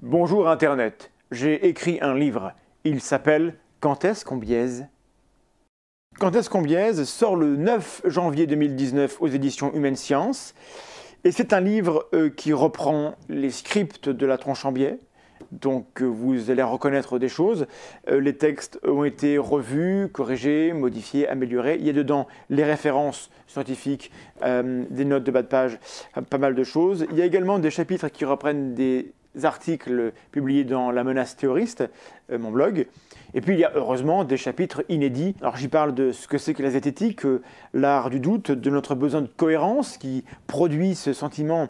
Bonjour Internet, j'ai écrit un livre. Il s'appelle « Quand est-ce qu'on biaise ?» Quand est-ce qu'on biaise sort le 9 janvier 2019 aux éditions Humaine Science. Et c'est un livre qui reprend les scripts de La Tronche en biais. Donc vous allez reconnaître des choses. Les textes ont été revus, corrigés, modifiés, améliorés. Il y a dedans les références scientifiques, des notes de bas de page, pas mal de choses. Il y a également des chapitres qui reprennent des articles publiés dans La Menace Théoriste, mon blog. Et puis il y a heureusement des chapitres inédits. Alors j'y parle de ce que c'est que la zététique, l'art du doute, de notre besoin de cohérence qui produit ce sentiment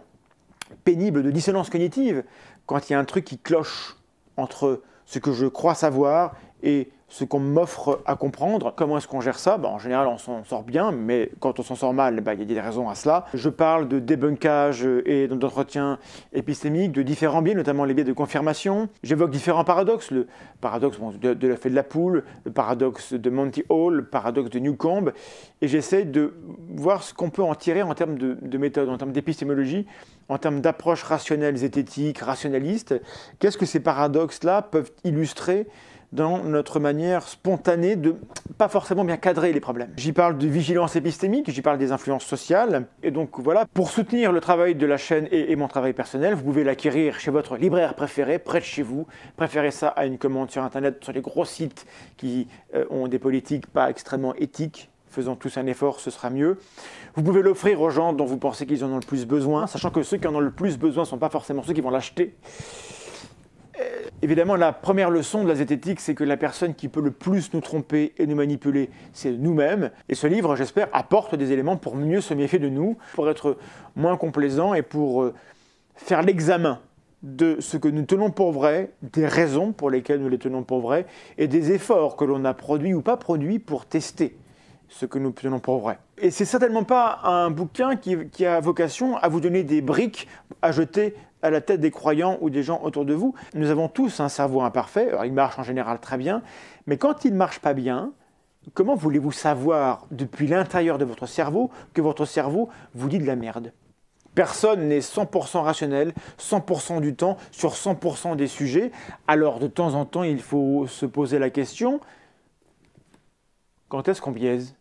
pénible de dissonance cognitive quand il y a un truc qui cloche entre ce que je crois savoir et ce qu'on m'offre à comprendre. Comment est-ce qu'on gère ça? En général, on s'en sort bien, mais quand on s'en sort mal, il y a des raisons à cela. Je parle de débunkage et d'entretien épistémique, de différents biais, notamment les biais de confirmation. J'évoque différents paradoxes, le paradoxe de l'effet de la poule, le paradoxe de Monty Hall, le paradoxe de Newcomb, et j'essaie de voir ce qu'on peut en tirer en termes de méthode, en termes d'épistémologie, en termes d'approche rationnelle, zététique, rationaliste. Qu'est-ce que ces paradoxes-là peuvent illustrer dans notre manière spontanée de pas forcément bien cadrer les problèmes. J'y parle de vigilance épistémique, j'y parle des influences sociales. Et donc voilà, pour soutenir le travail de la chaîne et mon travail personnel, vous pouvez l'acquérir chez votre libraire préféré, près de chez vous. Préférez ça à une commande sur Internet, sur les gros sites qui ont des politiques pas extrêmement éthiques. Faisant tous un effort, ce sera mieux. Vous pouvez l'offrir aux gens dont vous pensez qu'ils en ont le plus besoin, sachant que ceux qui en ont le plus besoin ne sont pas forcément ceux qui vont l'acheter. Évidemment, la première leçon de la zététique, c'est que la personne qui peut le plus nous tromper et nous manipuler, c'est nous-mêmes. Et ce livre, j'espère, apporte des éléments pour mieux se méfier de nous, pour être moins complaisant et pour faire l'examen de ce que nous tenons pour vrai, des raisons pour lesquelles nous les tenons pour vrai, et des efforts que l'on a produits ou pas produits pour tester ce que nous tenons pour vrai. Et c'est certainement pas un bouquin qui a vocation à vous donner des briques à jeter à la tête des croyants ou des gens autour de vous. Nous avons tous un cerveau imparfait, alors il marche en général très bien, mais quand il ne marche pas bien, comment voulez-vous savoir depuis l'intérieur de votre cerveau que votre cerveau vous dit de la merde? Personne n'est 100% rationnel, 100% du temps, sur 100% des sujets, alors de temps en temps il faut se poser la question: quand est-ce qu'on biaise ?